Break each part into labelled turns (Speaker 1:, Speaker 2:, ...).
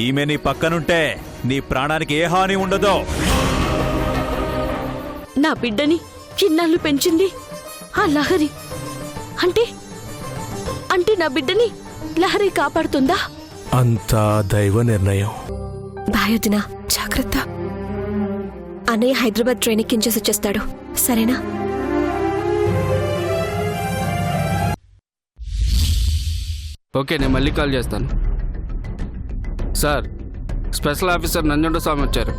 Speaker 1: ఈమె నీ పక్కనుంటే నీ ప్రాణానికి ఏ హాని ఉండదో.
Speaker 2: నా బిడ్డని ఇన్నాళ్ళు పెంచింది ఆ లహరి. అంటే అంటే నా బిడ్డని లహరి కాపాడుతుందా?
Speaker 3: అంతా దైవ నిర్ణయం.
Speaker 4: బాయోదినా జాగ్రత్త. అన్నయ్య హైదరాబాద్ ట్రైన్ ఎక్కించేసి వచ్చేస్తాడు, సరేనా?
Speaker 5: ఓకే, నేను మళ్ళీ కాల్ చేస్తాను. Sir, special officer Nanjunda Swamy వచ్చారు.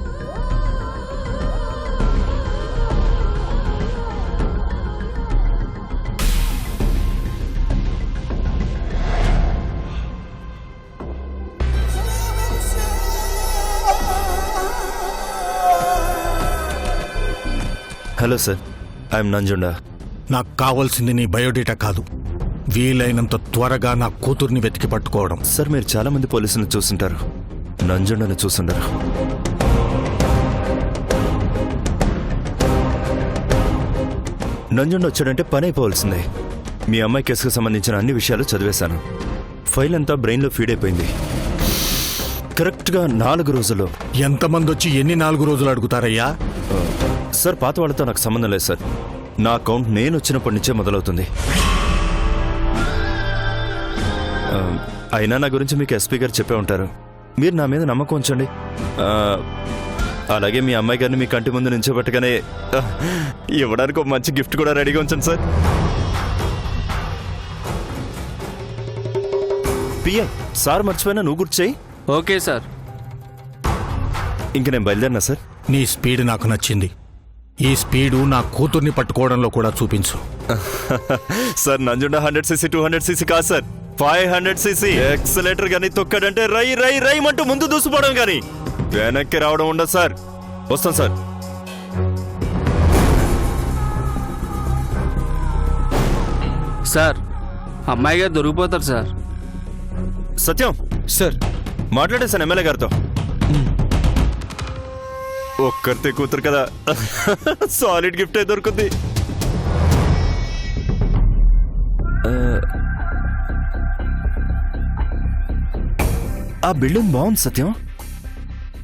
Speaker 6: Hello sir, I'm Nanjunda.
Speaker 3: నాకు కావాల్సింది నీ బయోడేటా కాదు, వీలైనంత త్వరగా నా కూతుర్ని వెతికి పట్టుకోవడం.
Speaker 6: సార్, మీరు చాలా మంది పోలీసులను చూసుంటారు, నంజుండను చూసుంటారు. నంజుండ వచ్చాడంటే పని అయిపోవాల్సిందే. మీ అమ్మాయి కేసుకు సంబంధించిన అన్ని విషయాలు చదివేశాను. ఫైల్ అంతా బ్రెయిన్లో ఫీడ్ అయిపోయింది. కరెక్ట్గా 4 రోజుల్లో.
Speaker 3: ఎంతమంది వచ్చి ఎన్ని 4 రోజులు అడుగుతారయ్యా?
Speaker 6: సార్, పాత వాళ్ళతో నాకు సంబంధం లేదు సార్. నా అకౌంట్ నేను వచ్చినప్పటి నుంచే మొదలవుతుంది. అయినా నా గురించి మీకు ఎస్పీ గారు చెప్పే ఉంటారు. మీరు నా మీద నమ్మకం ఉంచండి. అలాగే మీ అమ్మాయి గారిని మీ కంటి ముందు నుంచోబెట్టగానే ఇవ్వడానికి ఒక మంచి గిఫ్ట్ కూడా రెడీగా ఉంచండి సార్. పిఎం సార్, మర్చిపోయినా నువ్వు గుర్తు చేయి.
Speaker 5: Okay sir.
Speaker 6: ఇంక నేను బయలుదేరినా సార్?
Speaker 3: నీ స్పీడ్ నాకు నచ్చింది. ఈ స్పీడు నా కూతుర్ని పట్టుకోవడంలో కూడా చూపించు.
Speaker 6: సార్, నంజుండా 100cc 200cc కాదు సార్, 500cc. ఎక్సలేటర్ గానీ తొక్కడంటే రై రై రై అంటూ ముందు దూసిపోవడం కానీ వెనక్కి రావడం ఉండదు సార్. వస్తాం సార్.
Speaker 5: సార్, అమ్మాయి గారు దొరికిపోతారు సార్.
Speaker 6: సత్యం
Speaker 7: సార్,
Speaker 6: మాట్లాడేశాను ఎమ్మెల్యే గారితో. ఒక్కరితే కూతురు కదా, సాలిడ్ గిఫ్ట్ దొరుకుతుంది. ఆ బిల్డింగ్ బాగుంది సత్యం.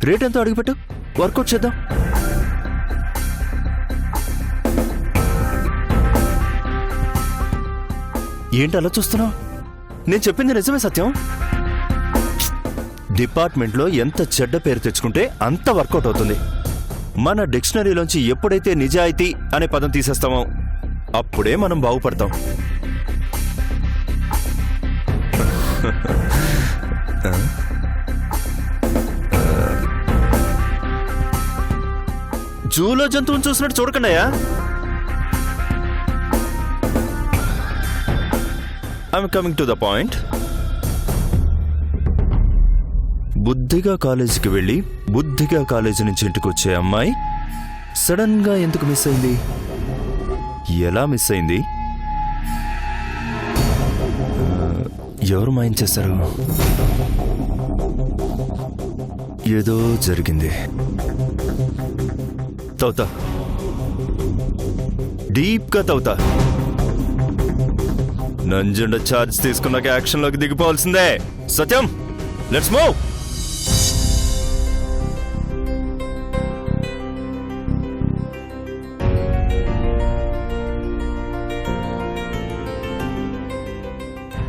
Speaker 6: రేట్ ఎంతో అడిగిపెట్టు, వర్కౌట్ చేద్దాం. ఏంటి అలా చూస్తున్నావు? నేను చెప్పింది నిజమే సత్యం. డిపార్ట్మెంట్లో ఎంత చెడ్డ పేరు తెచ్చుకుంటే అంత వర్కౌట్ అవుతుంది. మన డిక్షనరీలోంచి ఎప్పుడైతే నిజాయితీ అనే పదం తీసేస్తామో అప్పుడే మనం బాగుపడతాం. జూలో జంతువుని చూసినట్టు చూడకండియా. I'm coming to the point. బుద్ధిగా కాలేజీకి వెళ్ళి బుద్ధిగా కాలేజీ నుంచి ఇంటికి వచ్చే అమ్మాయి సడన్ గా ఎందుకు మిస్ అయింది? ఎలా మిస్ అయింది? ఎవరు మాయం చేశారు? ఏదో జరిగింది. తవ్వుతా, డీప్ గా తవ్వుతా. నంజుండ ఛార్జ్ తీసుకున్నాక యాక్షన్ లోకి దిగిపోవాల్సిందే. సత్యం, లెట్స్ మూవ్.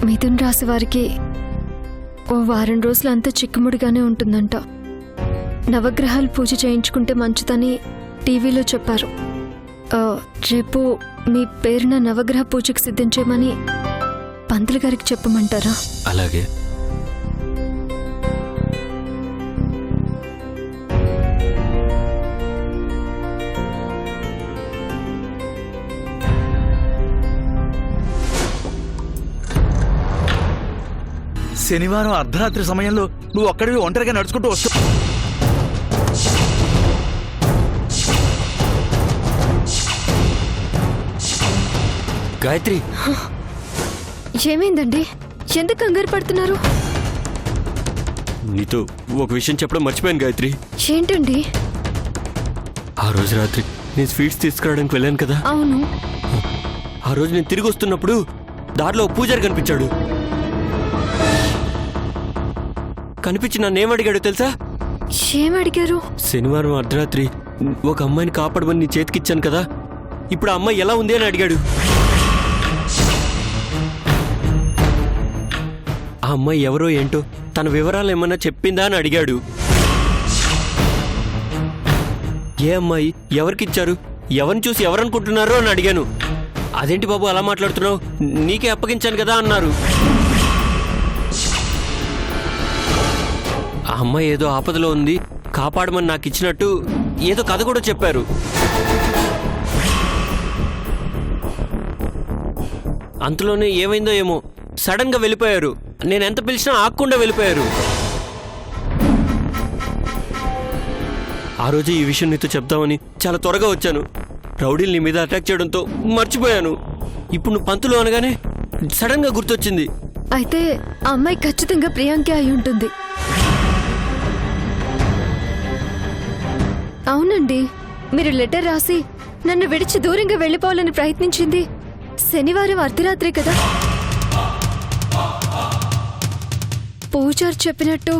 Speaker 4: మిథున్ రాశి వారికి ఓ వారం రోజులు అంతా చిక్కుముడిగానే ఉంటుందంట. నవగ్రహాలు పూజ చేయించుకుంటే మంచిదని టీవీలో చెప్పారు. రేపు మీ పేరున నవగ్రహ పూజకు సిద్ధించేమని పంతులు గారికి చెప్పమంటారా?
Speaker 7: అలాగే.
Speaker 8: శనివారం అర్ధరాత్రి సమయంలో నువ్వు ఒక్కడివి ఒంటరిగా నడుచుకుంటూ వస్తావు.
Speaker 7: గాయత్రి,
Speaker 4: ఏమైందండి? ఎందుకు కంగారు పడుతున్నారు?
Speaker 7: నీతో ఒక విషయం చెప్పడం మర్చిపోయాను గాయత్రి.
Speaker 4: ఏంటండి?
Speaker 7: ఆ రోజు రాత్రి నేను స్వీట్స్ తీసుకురావడానికి వెళ్ళాను కదా.
Speaker 4: అవును.
Speaker 7: ఆ రోజు నేను తిరిగి వస్తున్నప్పుడు దారిలో పూజారి కనిపించాడు. కనిపించి నన్నేమడిగాడు తెలుసా?
Speaker 4: ఏమడిగారు?
Speaker 7: శనివారం అర్ధరాత్రి ఒక అమ్మాయిని కాపాడమని నీ చేతికిచ్చాను కదా, ఇప్పుడు ఆ అమ్మాయి ఎలా ఉంది అని అడిగాడు. ఆ అమ్మాయి ఎవరో ఏంటో తన వివరాలు ఏమన్నా చెప్పిందా అని అడిగాడు. ఏ అమ్మాయి, ఎవరికిచ్చారు, ఎవరిని చూసి ఎవరనుకుంటున్నారో అని అడిగాను. అదేంటి బాబు అలా మాట్లాడుతున్నావు, నీకే అప్పగించాను కదా అన్నారు. ఆ అమ్మాయి ఏదో ఆపదలో ఉంది, కాపాడమని నాకు ఇచ్చినట్టు ఏదో కథ కూడా చెప్పారు. అంతలోనే ఏమైందో ఏమో సడన్ గా వెళ్ళిపోయారు. నేనెంత పిలిచినా ఆగకుండా వెళ్ళిపోయారు. ఆ రోజు ఈ విషయం నీతో చెప్తామని చాలా త్వరగా వచ్చాను. రౌడీలు నీ మీద అటాక్ చేయడంతో మర్చిపోయాను. ఇప్పుడు నువ్వు పంతులు అనగానే సడన్ గా గుర్తొచ్చింది.
Speaker 4: అయితే ఆ అమ్మాయి ఖచ్చితంగా ప్రియాంకే అయి ఉంటుంది. అవునండి, మీరు లెటర్ రాసి నన్ను విడిచి దూరంగా వెళ్ళిపోవాలని ప్రయత్నించింది శనివారం అర్ధరాత్రి కదా. పూజారి చెప్పినట్టు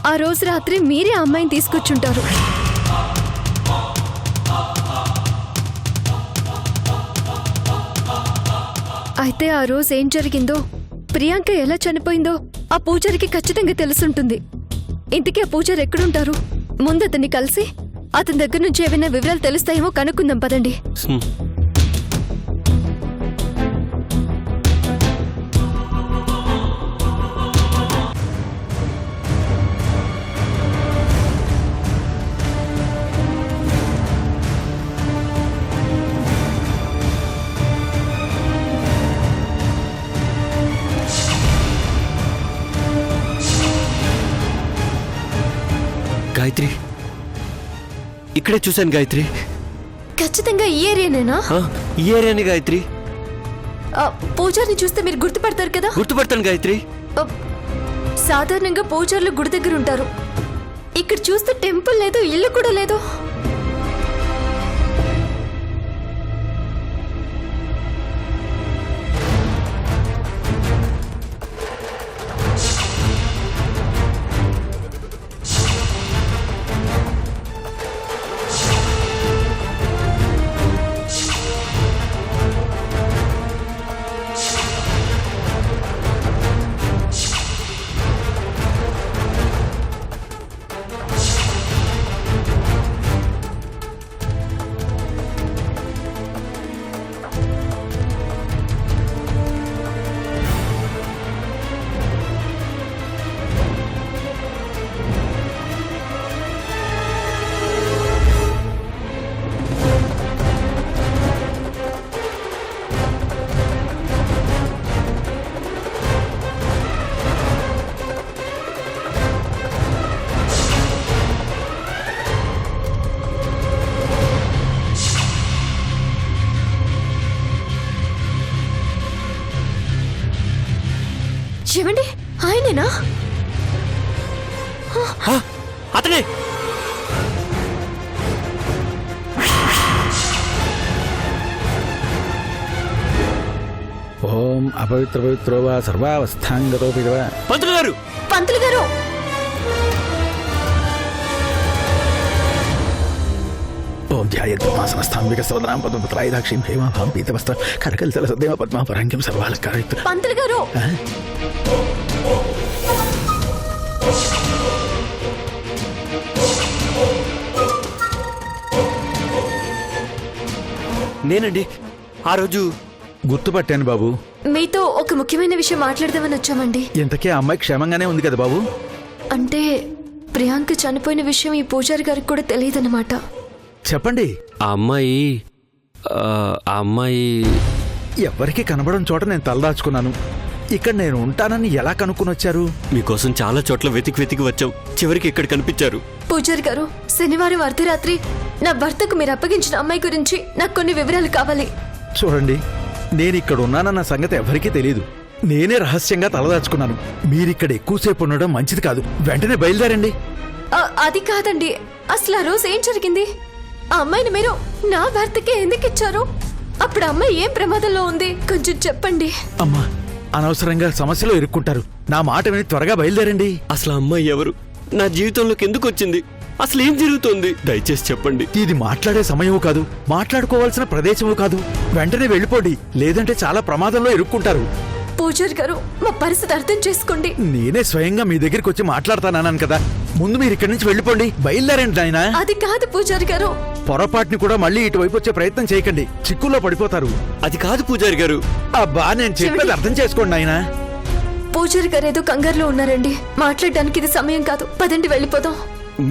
Speaker 4: ఆ రోజు రాత్రి మీరే ఆ అమ్మాయిని తీసుకొచ్చుంటారు. అయితే ఆ రోజు ఏం జరిగిందో, ప్రియాంక ఎలా చనిపోయిందో ఆ పూజారికి ఖచ్చితంగా తెలుసుంటుంది. ఇంతకీ ఆ పూజారి ఎక్కడుంటారు? ముందు అతన్ని కలిసి అతని దగ్గర నుంచి ఏమైనా వివరాలు తెలుస్తాయేమో కనుక్కుందాం పదండి.
Speaker 7: గాయత్రి, ఇక్కడే చూశాను గాయత్రి.
Speaker 4: ఖచ్చితంగా ఈ ఏరియానేనా?
Speaker 7: ఈ ఏరియాని గాయత్రి.
Speaker 4: పూజారిని చూస్తే మీరు గుర్తుపడతారు కదా?
Speaker 7: గుర్తుపడతాను గాయత్రి.
Speaker 4: సాధారణంగా పూజారులు గుడి దగ్గర ఉంటారు. ఇక్కడ చూస్తే టెంపుల్ లేదు, ఇల్లు కూడా లేదు. ఏమండి, ఆయనేనా?
Speaker 7: అతనే.
Speaker 8: ఓం అపవిత్ర పవిత్రో వా సర్వావస్థాంగతో పిదవ.
Speaker 7: పంతులు గారు,
Speaker 4: పంతులు గారు!
Speaker 8: ఓం ధ్యాయేద్మాసనస్థాం వికసవదనాం పద్మపత్రాయుధాక్షీం హేమాభాం పీతవస్త్రం కరకలితల సద్దేవ పద్మాపరాంగ్యం సర్వాలంకారయుక్త.
Speaker 4: పంతులు గారు!
Speaker 7: నేనండి. ఆ రోజు
Speaker 8: గుర్తుపట్టాను బాబు.
Speaker 4: మీతో ఒక ముఖ్యమైన విషయం మాట్లాడదామని వచ్చామండి.
Speaker 8: ఇంతకీ ఆ అమ్మాయి క్షేమంగానే ఉంది కదా బాబు?
Speaker 4: అంటే ప్రియాంక చనిపోయిన విషయం ఈ పూజారి గారికి కూడా తెలియదన్నమాట.
Speaker 8: చెప్పండి.
Speaker 7: ఆ అమ్మాయి
Speaker 8: ఎవరికి కనబడని చోట నేను తలదాచుకున్నాను. ఇక్కడ నేను ఉంటానని ఎలా కనుక్కుని వచ్చారు?
Speaker 7: మీకోసం చాలా చోట్ల వెతికి వచ్చాం. చివరికి ఇక్కడ కనిపించారు.
Speaker 4: పూజారి గారు, శనివారం అర్ధరాత్రి నా భర్తకు మీరు అప్పగించిన అమ్మాయి గురించి నాకు కొన్ని వివరాలు కావాలి.
Speaker 8: చూడండి, నేను ఇక్కడ ఉన్నానన్న సంగతి ఎవరికీ తెలియదు. నేనే రహస్యంగా తలదాచుకున్నాను. మీరిక్కడ ఎక్కువసేపు ఉండడం మంచిది కాదు. వెంటనే బయలుదేరండి.
Speaker 4: అది కాదండి, అసలు ఆ రోజు ఏం జరిగింది? ఆ అమ్మాయిని మీరు నా భర్తకే ఎందుకు ఇచ్చారు? అప్పుడు అమ్మాయి ఏం ప్రమాదంలో ఉంది? కొంచెం చెప్పండి.
Speaker 8: అమ్మా, అనవసరంగా సమస్యలో ఇరుక్కుంటారు. నా మాట విని త్వరగా బయలుదేరండి.
Speaker 7: అసలు ఆ అమ్మాయి ఎవరు? నా జీవితంలోకి ఎందుకు వచ్చింది? అసలు ఏం జరుగుతోంది? దయచేసి చెప్పండి.
Speaker 8: ఇది మాట్లాడే సమయము కాదు, మాట్లాడుకోవాల్సిన ప్రదేశము కాదు. వెంటనే వెళ్ళిపోండి, లేదంటే చాలా ప్రమాదంలో ఇరుక్కుంటారు.
Speaker 4: పూజారి గారు, మా పరిస్థితి అర్థం చేసుకోండి.
Speaker 8: నేనే స్వయంగా మీ దగ్గరికి వచ్చి మాట్లాడతానన్నాను కదా. ముందు మీరు ఇక్కడి నుంచి వెళ్ళిపోండి. బయలుదేరండి నాయనా.
Speaker 4: అది కాదు పూజారి గారు.
Speaker 8: పొరపాటుని కూడా మళ్ళీ ఇటువైపు వచ్చే ప్రయత్నం చేయకండి, చిక్కుల్లో పడిపోతారు.
Speaker 7: అది కాదు పూజారి గారు.
Speaker 8: అబ్బా, నేను చెప్పేది అర్థం చేసుకోండి నాయనా.
Speaker 4: పూజారి గారు ఏదో కంగారులో ఉన్నారండి. మాట్లాడడానికి ఇది సమయం కాదు. పదండి వెళ్ళిపోదాం.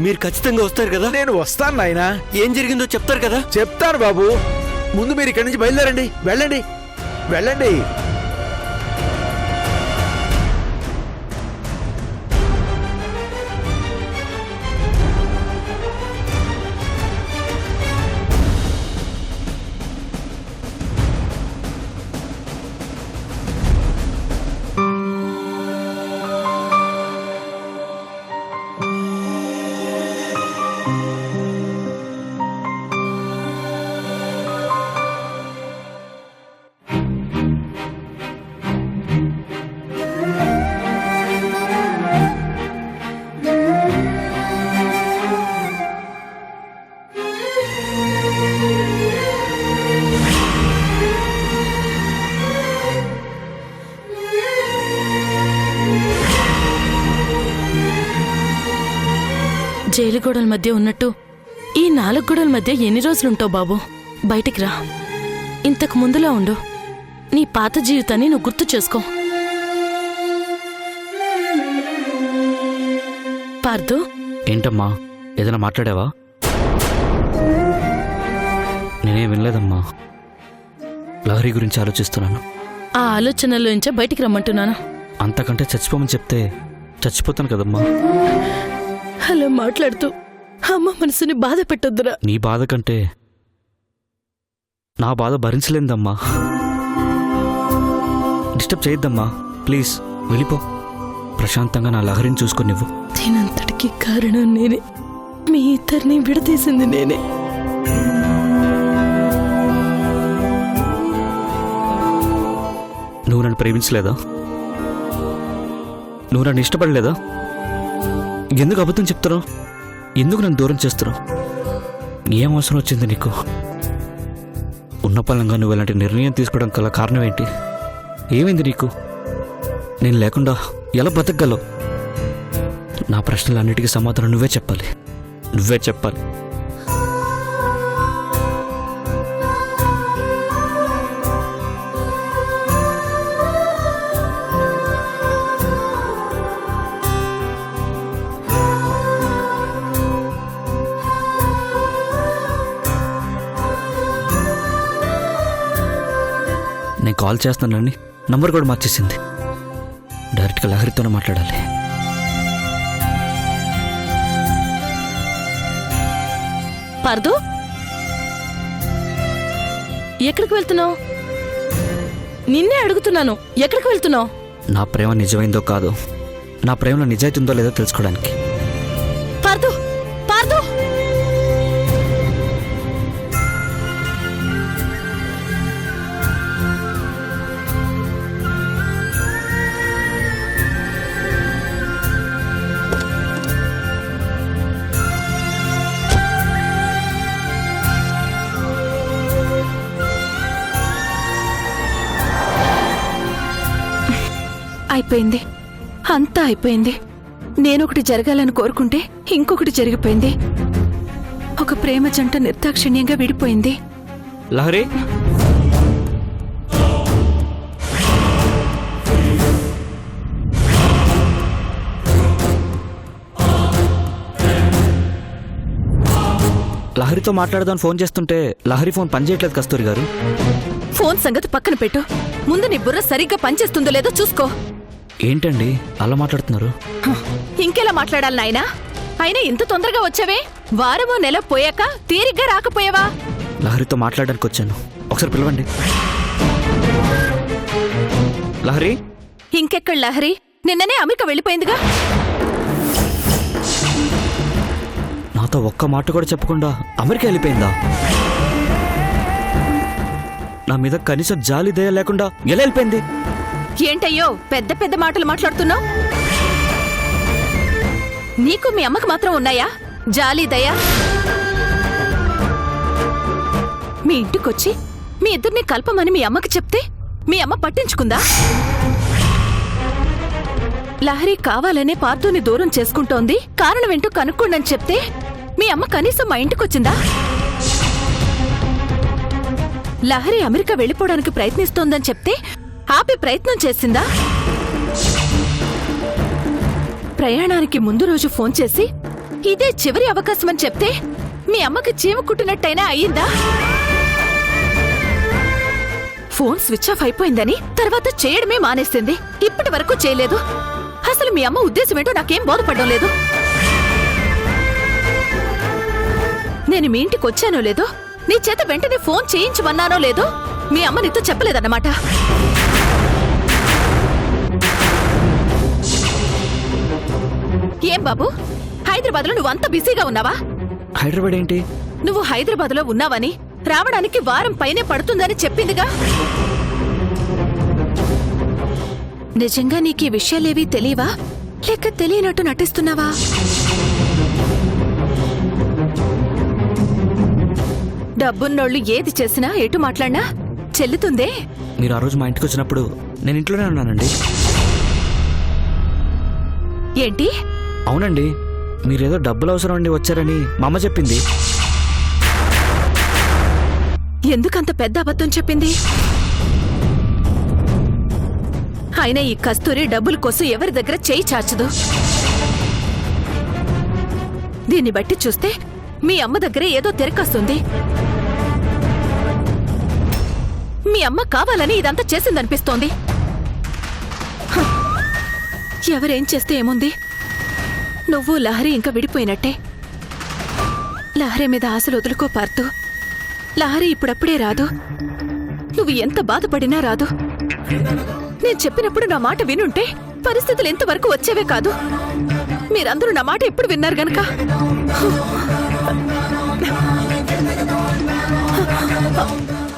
Speaker 7: మీరు ఖచ్చితంగా వస్తారు కదా?
Speaker 8: నేను వస్తాను నాయనా.
Speaker 7: ఏం జరిగిందో చెప్తారు కదా?
Speaker 8: చెప్తాను బాబు. ముందు మీరు ఇక్కడి నుంచి బయలుదేరండి. వెళ్ళండి, వెళ్ళండి.
Speaker 2: జైలు గోడల మధ్య ఉన్నట్టు ఈ 4 గోడల మధ్య ఎన్ని రోజులుంటావు బాబు? బయటికి రా. ఇంతకు ముందులా ఉండు. నీ పాత జీవితాన్ని నువ్వు గుర్తు చేసుకో. పార్థు,
Speaker 5: ఏంటమ్మా, ఏదైనా మాట్లాడావా? నేనేం వినలేదమ్మా. లహరి గురించి ఆలోచిస్తున్నాను.
Speaker 2: ఆ ఆలోచనలోంచే బయటికి రమ్మంటున్నాను.
Speaker 5: అంతకంటే చచ్చిపోమని చెప్తే చచ్చిపోతాను కదమ్మా.
Speaker 2: అలా మాట్లాడుతూ అమ్మ మనసుని బాధ పెట్టొద్దురా.
Speaker 5: నీ బాధ కంటే నా బాధ భరించలేదమ్మా. Disturb చేయొద్దమ్మా please. వెళ్ళిపో. ప్రశాంతంగా నా లహరిని చూసుకొని నువ్వు.
Speaker 2: దీనంతటికి కారణం నేనే. మీ ఇద్దరిని విడదీసింది నేనే.
Speaker 5: నువ్వు నన్ను ప్రేమించలేదా? నువ్వు నన్ను ఇష్టపడలేదా? ఎందుకు అబద్ధం చెప్తున్నావు? ఎందుకు నన్ను దూరం చేస్తున్నావు? ఏం అవసరం వచ్చింది నీకు? ఉన్న పలంగా నువ్వు ఇలాంటి నిర్ణయం తీసుకోవడం గల కారణం ఏంటి? ఏమైంది నీకు? నేను లేకుండా ఎలా బతకగలవు? నా ప్రశ్నలన్నిటికీ సమాధానం నువ్వే చెప్పాలి. నువ్వే చెప్పాలి. నేను కాల్ చేస్తానని నంబర్ కూడా మార్చేసింది. డైరెక్ట్గా లహరితోనే మాట్లాడాలి.
Speaker 2: పార్థు, ఎక్కడికి వెళ్తున్నావు? నిన్నే అడుగుతున్నాను, ఎక్కడికి వెళ్తున్నావు?
Speaker 5: నా ప్రేమ నిజమైందో కాదో, నా ప్రేమలో నిజాయితీ ఉందో లేదో తెలుసుకోవడానికి.
Speaker 2: పార్థు, పార్థు!
Speaker 9: అయిపోయింది, అంతా అయిపోయింది. నేనొకటి జరగాలని కోరుకుంటే ఇంకొకటి జరిగిపోయింది. ఒక ప్రేమ జంట నిర్దాక్షిణ్యంగా విడిపోయింది.
Speaker 5: లహరి, లహరితో మాట్లాడదాని ఫోన్ చేస్తుంటే లహరి ఫోన్ పనిచేయట్లేదు కస్తూరి గారు.
Speaker 9: ఫోన్ సంగతి పక్కన పెట్టు. ముందు నీ బుర్ర సరిగ్గా పనిచేస్తుందో లేదో చూసుకో.
Speaker 5: ఏంటండి అలా మాట్లాడుతున్నారు?
Speaker 9: ఇంకెలా మాట్లాడాలి నాయనా? అయినా ఇంత తొందరగా వచ్చావే? వారమో నెల పోయాక తీరిగ్గా రాకపోయావా?
Speaker 5: లహరితో మాట్లాడడానికి వచ్చాను, ఒకసారి పిలవండి. లహరి?
Speaker 9: ఇంకెక్కడ లహరి? నిన్ననే అమెరికా వెళ్ళిపోయిందిగా.
Speaker 5: నాతో ఒక్క మాట కూడా చెప్పకుండా అమెరికా వెళ్ళిపోయిందా? నా మీద కనీసం జాలి దయ లేకుండా ఎలా వెళ్ళిపోయింది?
Speaker 9: ఏంటయ్యో పెద్ద పెద్ద మాటలు మాట్లాడుతున్నావు? నీకు మీ అమ్మకు మాత్రం ఉన్నాయా జాలి దయ? మీ ఇంటికొచ్చి మీ ఇద్దరిని కలపమని మీ అమ్మకి చెప్తే మీ అమ్మ పట్టించుకుందా? లహరి కావాలనే పార్థుని దూరం చేసుకుంటోంది, కారణం ఏంటో కనుక్కోండని చెప్తే మీ అమ్మ కనీసం మా ఇంటికొచ్చిందా? లహరి అమెరికా వెళ్ళిపోవడానికి ప్రయత్నిస్తోందని చెప్తే ఆపి ప్రయత్నం చేసిందా? ప్రయాణానికి ముందు రోజు ఫోన్ చేసి ఇదే చివరి అవకాశమని చెప్తే మీ అమ్మకి చీమ కుట్టినట్టయినా అయ్యిందా? ఫోన్ స్విచ్ ఆఫ్ అయిపోయిందని తర్వాత చేయడమే మానేసింది, ఇప్పటి వరకు చేయలేదు. అసలు మీ అమ్మ ఉద్దేశం ఏంటో నాకేం బోధపడడం లేదు. నేను మీ ఇంటికి వచ్చానో లేదో, నీ చేత వెంటనే ఫోన్ చేయించమన్నానో లేదో మీ అమ్మ నీతో చెప్పలేదన్నమాట. ఏం బాబు, హైదరాబాద్ లో నువ్వు అంత బిజీగా ఉన్నావా?
Speaker 5: హైదరాబాద్ ఏంటి?
Speaker 9: నువ్వు హైదరాబాద్ లో ఉన్నావని, రావడానికి వారం పైనే పడుతుందని చెప్పిందిగా. నిజంగా నీకీ విషయాలేవీ తెలియవా, లేక తెలియనట్టు నటిస్తున్నావా? డబ్బున్నోళ్ళు ఏది చేసినా ఎటు మాట్లాడినా చెల్లుతుందే.
Speaker 5: మీరు ఆ రోజు మా ఇంటికి వచ్చినప్పుడు నేను ఇంట్లోనే ఉన్నానండి.
Speaker 9: ఏంటి?
Speaker 5: అవునండి, మీరేదో డబ్బులు అవసరం అండి వచ్చారని మా అమ్మ చెప్పింది.
Speaker 9: ఎందుకంత పెద్ద అబద్ధం చెప్పింది? అయినా ఈ కస్తూరి డబ్బుల కోసం ఎవరి దగ్గర చేయి చాచదు. దీన్ని బట్టి చూస్తే మీ అమ్మ దగ్గరే ఏదో తెరకాస్తుంది. మీ అమ్మ కావాలని ఇదంతా చేసిందనిపిస్తోంది. హ, ఎవరేం చేస్తే ఏముంది? నువ్వు లహరి ఇంకా విడిపోయినట్టే. లహరి మీద ఆశలు వదులుకో పార్థు. లహరి ఇప్పుడప్పుడే రాదు, నువ్వు ఎంత బాధపడినా రాదు. నేను చెప్పినప్పుడు నా మాట వినుంటే పరిస్థితులు ఎంతవరకు వచ్చేవే కాదు. మీరందరూ నా మాట ఎప్పుడు విన్నారు గనక.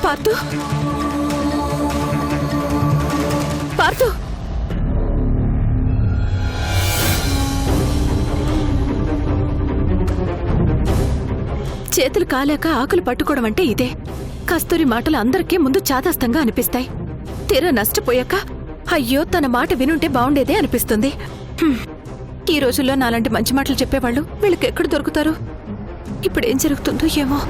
Speaker 9: పార్థు, పార్థు, చేతులు కాలేక ఆకులు పట్టుకోవడం అంటే ఇదే. కస్తూరి మాటలు అందరికీ ముందు చాదస్తంగా అనిపిస్తాయి. తీరా నష్టపోయాక అయ్యో తన మాట వినుంటే బాగుండేదే అనిపిస్తుంది. ఈ రోజుల్లో నాలాంటి మంచి మాటలు చెప్పేవాళ్ళు వీళ్ళకి ఎక్కడ దొరుకుతారు? ఇప్పుడేం జరుగుతుందో ఏమో.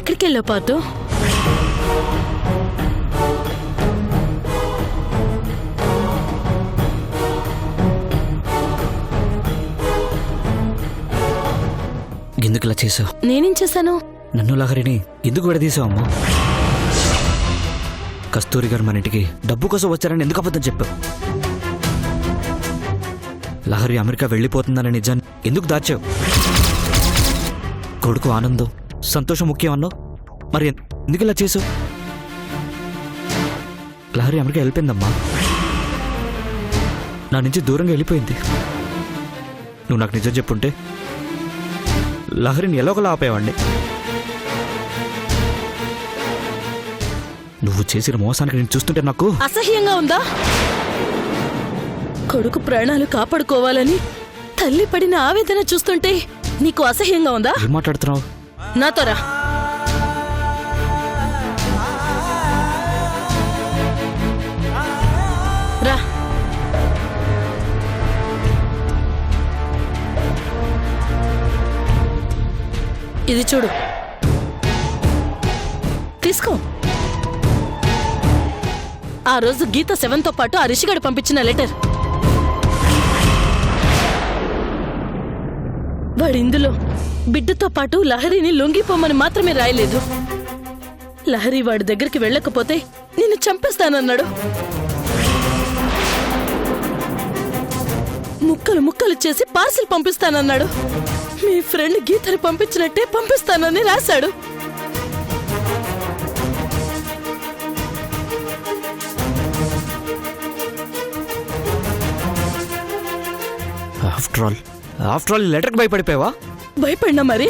Speaker 2: ఎక్కడికి వెళ్ళావు పార్థు?
Speaker 5: ఎందుకు ఇలా చేసావు?
Speaker 2: నేనేం చేశాను?
Speaker 5: నన్ను లహరిని ఎందుకు విడదీసావు అమ్మా? కస్తూరి గారు మన ఇంటికి డబ్బు కోసం వచ్చారని ఎందుకు అబద్ధం చెప్పావు? లహరి అమెరికా వెళ్ళిపోతుందనే నిజాన్ని ఎందుకు దాచావు? కొడుకు ఆనందం సంతోషం ముఖ్యం అన్నావు, మరి ఎందుకు ఇలా చేసావు? లహరి అమెరికా వెళ్ళిపోయిందమ్మా, నా నుంచి దూరంగా వెళ్ళిపోయింది. నువ్వు నాకు నిజం చెప్పుంటే లహరిని ఎలాగోలా ఆపేవాడిని. నువ్వు చేసిన మోసానికి నేను చూస్తుంటే నాకు
Speaker 2: అసహ్యంగా ఉందా? కొడుకు ప్రాణాలు కాపాడుకోవాలని తల్లి పడిన ఆవేదన చూస్తుంటే నీకు అసహ్యంగా ఉందా?
Speaker 5: ఏం మాట్లాడుతున్నావు?
Speaker 2: నాతో రా. రా. ఇది చూడు, తీసుకో. ఆ రోజు గీత 7తో పాటు ఆ రిషిగాడు పంపించిన లెటర్. వాడిందులో బిడ్డతో పాటు లహరిని లొంగిపోమని మాత్రమే రాయలేదు, లహరి వాడి దగ్గరికి వెళ్ళకపోతే నిన్ను చంపేస్తానన్నాడు. ముక్కలు ముక్కలు చేసి పార్సిల్ పంపిస్తానన్నాడు. మీ ఫ్రెండ్ గీతని పంపించినట్టే పంపిస్తానని రాశాడు.
Speaker 5: After all లెటర్కి భయపడిపోయావా?
Speaker 2: భయపడినా మరి.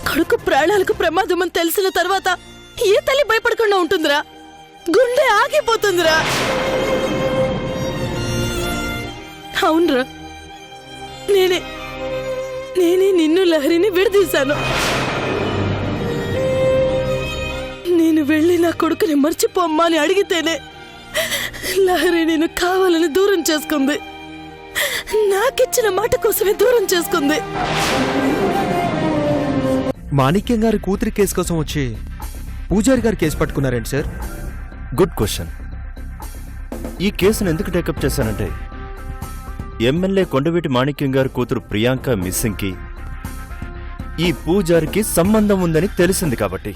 Speaker 2: కొడుకు ప్రాణాలకు ప్రమాదం అని తెలిసిన తర్వాత ఏ తల్లి భయపడకుండా ఉంటుందిరా? గుండె ఆగిపోతుందిరా. అవునరా, నేనే నిన్ను లహరిని విడదీశాను. నేను వెళ్ళి నా కొడుకుని మర్చిపోమ్మా అని అడిగితేనే లహరి నేను కావాలని దూరం చేసుకుంది. నాకిచ్చిన మాట కోసమే దూరం చేసుకుంది.
Speaker 10: మాణిక్యం గారి కూతురి కేసు కోసం వచ్చి పూజారి గారు కేసు పట్టుకున్నారేంటి సార్?
Speaker 6: Good question. ఈ కేసును ఎందుకు టేకప్ చేశానంటే ఎమ్మెల్యే కొండవీటి మాణిక్యం గారి కూతురు ప్రియాంక మిస్సింగ్కి ఈ పూజారికి సంబంధం ఉందని తెలిసింది కాబట్టి.